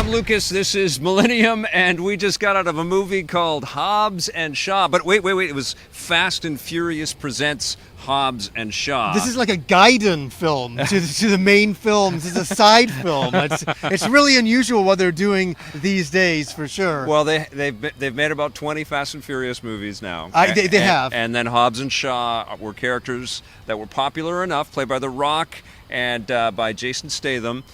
I'm Lucas. This is Millennium, and we just got out of a movie called Hobbs and Shaw. But wait. It was Fast and Furious presents Hobbs and Shaw. This is like a Gaiden film to the main films. It's a side film. It's really unusual what they're doing these days, for sure. Well, they've made about 20 Fast and Furious movies now. They have. And then Hobbs and Shaw were characters that were popular enough, played by The Rock and by Jason Statham.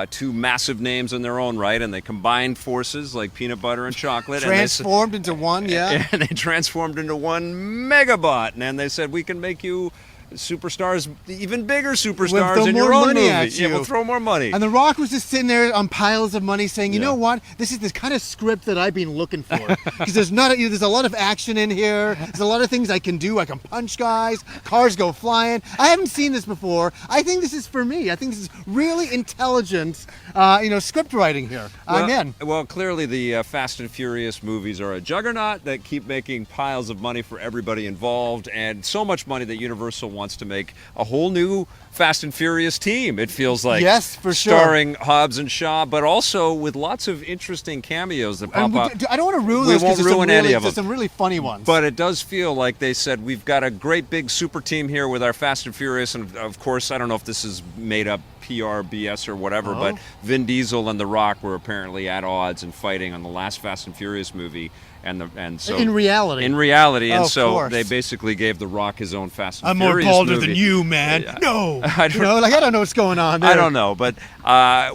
Two massive names in their own right, and they combined forces like peanut butter and chocolate. Transformed into one, yeah. And they transformed into one Megabot, and they said, we can make you superstars, even bigger superstars in your own movie. Yeah, we'll throw more money. And The Rock was just sitting there on piles of money saying, you know what, this is the kind of script that I've been looking for. Because there's a lot of action in here. There's a lot of things I can do. I can punch guys. Cars go flying. I haven't seen this before. I think this is for me. I think this is really intelligent, script writing here. I'm in. Well, clearly the Fast and Furious movies are a juggernaut that keep making piles of money for everybody involved, and so much money that Universal wants to make a whole new Fast and Furious team, it feels like. Yes, for sure. Starring Hobbs and Shaw, but also with lots of interesting cameos that pop up. I don't want to ruin this because there's some really funny ones. But it does feel like they said, we've got a great big super team here with our Fast and Furious, and of course, I don't know if this is made up PR, BS, or whatever, but Vin Diesel and The Rock were apparently at odds and fighting on the last Fast and Furious movie. And so in reality, and so they basically gave The Rock his own Fast and Furious movie. I'm more bolder than you, man. No, I don't know what's going on there. I don't know, but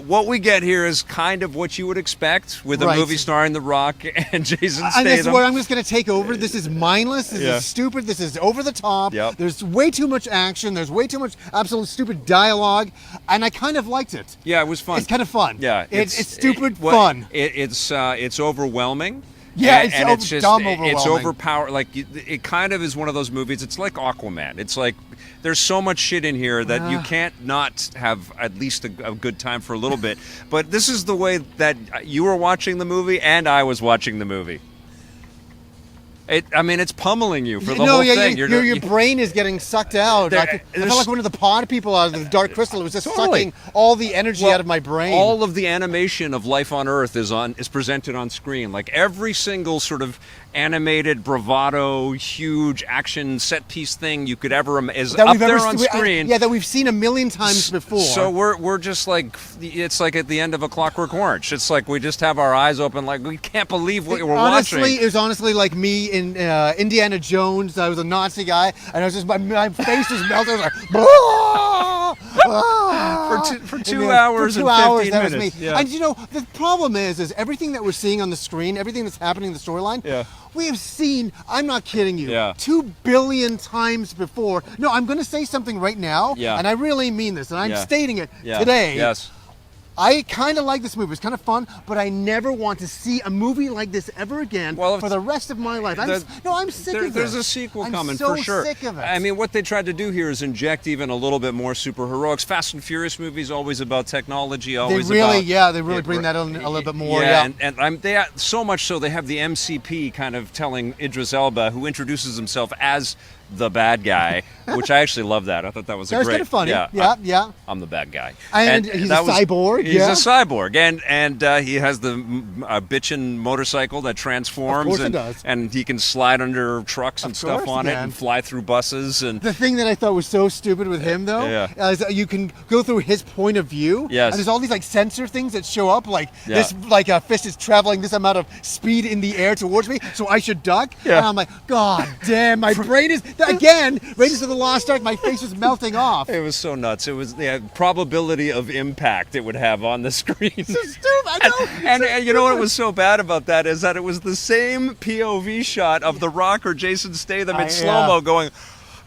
what we get here is kind of what you would expect with a movie starring The Rock and Jason Statham. And this is where I'm just going to take over. This is mindless. This is stupid. This is over the top. Yep. There's way too much action. There's way too much absolute stupid dialogue, and I kind of liked it. Yeah, it was fun. It's kind of fun. Yeah, it's stupid fun. It's overwhelming. Yeah, it's just dumb overwhelming. It's overpowered. Like it kind of is one of those movies. It's like Aquaman. It's like there's so much shit in here that you can't not have at least a good time for a little bit. But this is the way that you were watching the movie and I was watching the movie. It's pummeling you for the whole thing. Your brain is getting sucked out. I felt like one of the pod people out of the Dark Crystal. It was just sucking all the energy out of my brain. All of the animation of life on Earth is presented on screen. Like every single sort of animated bravado, huge action set piece thing you could ever is up there on screen. That we've seen a million times before. So we're just like, it's like at the end of A Clockwork Orange. It's like we just have our eyes open, like we can't believe what we're watching. It was honestly like me in Indiana Jones. I was a Nazi guy, and I was just my face was melting. I was like, for 2 hours and 15 minutes. That was me. Yeah. And the problem is everything that we're seeing on the screen, everything that's happening in the storyline. Yeah. We have seen, I'm not kidding you, 2 billion times before. No, I'm going to say something right now, and I really mean this, and I'm stating it today. Yes. I kind of like this movie. It's kind of fun, but I never want to see a movie like this ever again for the rest of my life. I'm sick of it. There's a sequel coming for sure. I'm so sick of it. I mean, what they tried to do here is inject even a little bit more superheroics. Fast and Furious movies always about technology. They really bring that in a little bit more. And they so much so they have the MCP kind of telling Idris Elba, who introduces himself as the bad guy, which I actually love that. I thought that was a great. That was kind of funny. Yeah. I'm the bad guy. And he's a cyborg. He's a cyborg, and he has the bitchin' motorcycle that transforms. Of course it does. And he can slide under trucks and stuff on it and fly through buses. And the thing that I thought was so stupid with him, though, is that you can go through his point of view. Yes. And there's all these like sensor things that show up, like this, like a fish is traveling this amount of speed in the air towards me, so I should duck. Yeah. And I'm like, God damn, my brain is. Again, Raiders of the Lost Ark, my face was melting off. It was so nuts. It was the probability of impact it would have on the screen. So stupid, I know. And you know what was so bad about that is that it was the same POV shot of The Rock or Jason Statham in slow-mo going...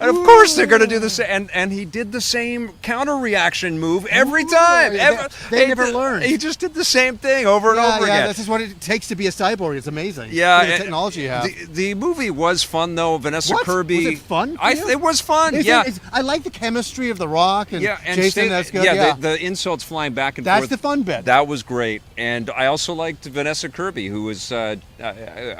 And of course they're going to do the same. And he did the same counter-reaction move every time. They never learned. He just did the same thing over and over again. This is what it takes to be a cyborg. It's amazing. Yeah. The technology you have. The movie was fun, though. Vanessa Kirby. Was it fun? It was fun, I like the chemistry of The Rock and Jason. That's good. The insults flying back and forth. That's the fun bit. That was great. And I also liked Vanessa Kirby, who was a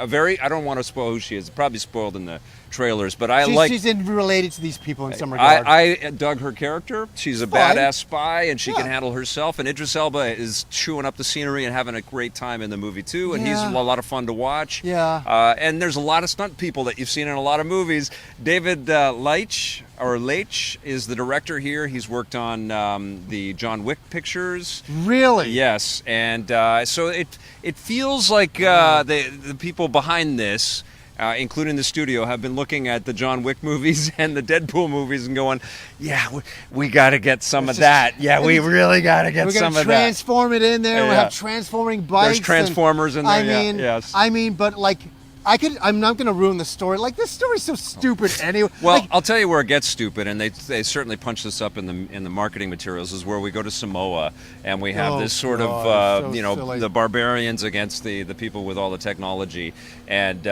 very... I don't want to spoil who she is. Probably spoiled in the trailers, but she's in real related to these people in some regard. I dug her character. She's a Fine. badass spy, and she Yeah. can handle herself. And Idris Elba is chewing up the scenery and having a great time in the movie too. And he's Yeah. a lot of fun to watch. Yeah. And there's a lot of stunt people that you've seen in a lot of movies. David Leitch is the director here. He's worked on the John Wick pictures. Really? Yes, and so it feels like the people behind this, including the studio, have been looking at the John Wick movies and the Deadpool movies and going, yeah, we got to get some of that. Yeah, we really got to get some of that. We're going to transform it in there. Yeah. We'll have transforming bikes. There's Transformers in there, yes. I mean, but like, I'm not going to ruin the story. Like, this story's so stupid anyway. Well, like, I'll tell you where it gets stupid, and they certainly punch this up in the marketing materials, is where we go to Samoa and we have this sort of so silly. the barbarians against the people with all the technology, and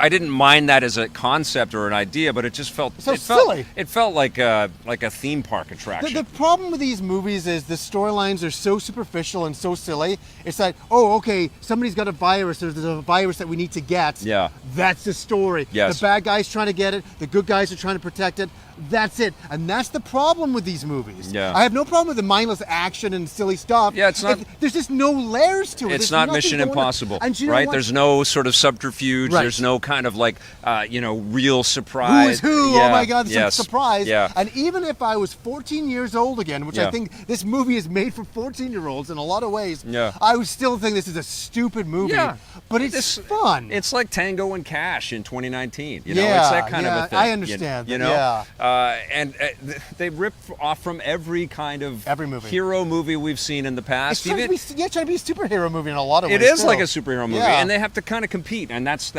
I didn't mind that as a concept or an idea, but it just felt silly. It felt like a theme park attraction. The problem with these movies is the storylines are so superficial and so silly. It's like, oh, okay, somebody's got a virus. There's a virus that we need to get. Yeah. That's the story. Yes. The bad guy's trying to get it. The good guys are trying to protect it. That's it. And that's the problem with these movies. Yeah. I have no problem with the mindless action and silly stuff. Yeah, it's not. There's just no layers to it. It's There's not nothing Mission going on. Impossible, And you know right? what? There's no sort of subterfuge. Right. There's no kind of like, real surprise. Who is who? Yeah, Oh my God, this yes. is a surprise. Yeah. And even if I was 14 years old again, which I Yeah. think this movie is made for 14-year-olds in a lot of ways, Yeah. I would still think this is a stupid movie. Yeah. But it's fun. It's like Tango and Cash in 2019. You know, Yeah, it's that kind of yeah, a thing. I understand You that, know, yeah. And they rip off from every kind of Every movie. hero movie we've seen in the It's past. trying to be a superhero movie in a lot of It ways. is too. like a superhero movie, Yeah. and they have to kind of compete, and that's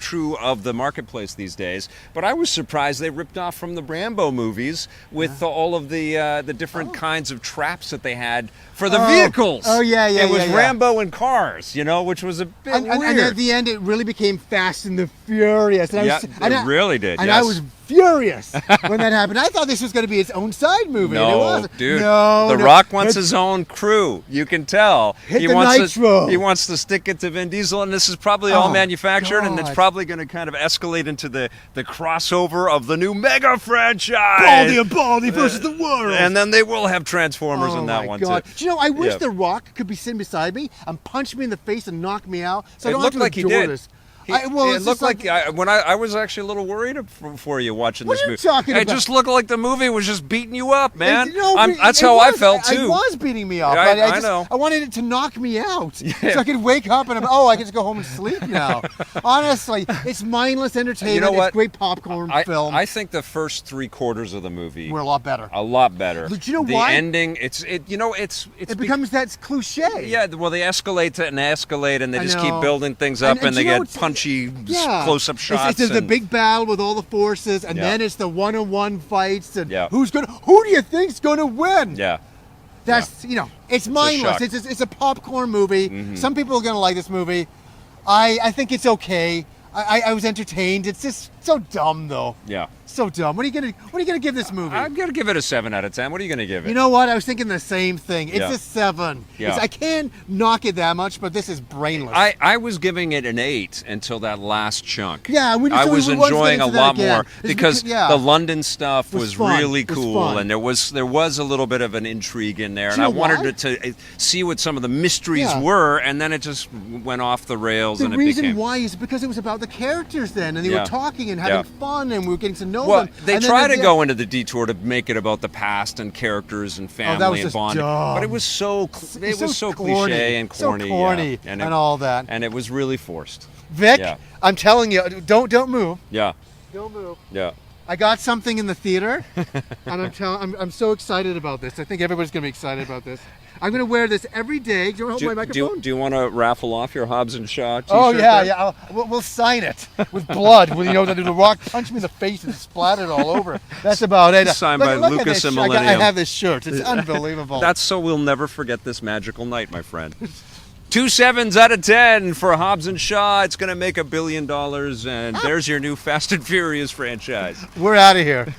true of the marketplace these days. But I was surprised they ripped off from the Rambo movies with all of the different kinds of traps that they had for the vehicles. Oh, yeah, It was yeah. Rambo and cars, which was a bit And weird. at the end, it really became Fast and the Furious. And Yeah, it really did, And yes. I was furious when that happened. I thought this was going to be its own side movie. and it No, wasn't. dude. No, The no. Rock wants his own crew. You can tell. Hit he the wants nitro. he wants to stick it to Vin Diesel, and this is probably all Oh, manufactured, and it's God. probably going to kind of escalate into the crossover of the new mega franchise. Baldy and Baldy versus the world. And then they will have Transformers in that my one God. too. Do you know, I wish Yeah. The Rock could be sitting beside me and punch me in the face and knock me out. So I It don't looked have to like he endure did. this. It it's looked just like I was actually a little worried for you watching What this are you movie. talking It about? just looked like the movie was just beating you up, man. No, but That's it how I was. felt too. It was beating me up. Yeah, I just, know. I wanted it to knock me out, Yeah. so I could wake up and I can just go home and sleep now. Honestly, it's mindless entertainment. You know what? It's great popcorn film. I think the first 3/4 of the movie We're a lot better. a lot better. But you know the why? ending, it's It becomes that cliche. yeah. Well, they escalate and escalate, and they I just know. keep building things up, and do they you know get what's- punchy Yeah. close-up shots. It's the and- big battle with all the forces, and Yeah. then it's the one-on-one fights, and Yeah. who do you think's gonna win? Yeah. That's it's mindless. shock. It's a popcorn movie. Mm-hmm. Some people are gonna like this movie. I think it's okay. I was entertained. It's just so dumb though. Yeah. So dumb. What are you gonna give this movie? I'm gonna give it a 7 out of 10. What are you gonna give it? You know what? I was thinking the same thing. It's Yeah. a 7. Yeah. I can't knock it that much, but this is brainless. I was giving it an 8 until that last chunk. Yeah, I was enjoying a lot more It's because yeah. the London stuff Was was fun. really It was cool, fun. and there was a little bit of an intrigue in there, Do and you I know wanted why? to see what some of the mysteries Yeah. were, and then it just went off the rails, The and it reason became. why is because it was about the characters then, and they Yeah. were talking and having fun, and we were getting to know Well, them. they And then try at to the go end- into the detour to make it about the past and characters and family that was and just bonding, dumb. but it was so corny. cliche and corny, so corny, yeah. and all that. and it was really forced. Vic, Yeah. I'm telling you, don't move. Yeah, Don't move. yeah. I got something in the theater, and I'm so excited about this. I think everybody's gonna be excited about this. I'm gonna wear this every day. Do you want to hold my microphone? Do you want to raffle off your Hobbs and Shaw t-shirt? Oh yeah, there? yeah. We'll sign it with blood. The Rock punched me in the face and splattered all over. That's about it. Signed by Look at Lucas this and shirt. I Millennium. have this shirt. It's unbelievable. That's so we'll never forget this magical night, my friend. 2 7s out of 10 for Hobbs and Shaw. It's going to make $1 billion, and there's your new Fast and Furious franchise. We're out of here.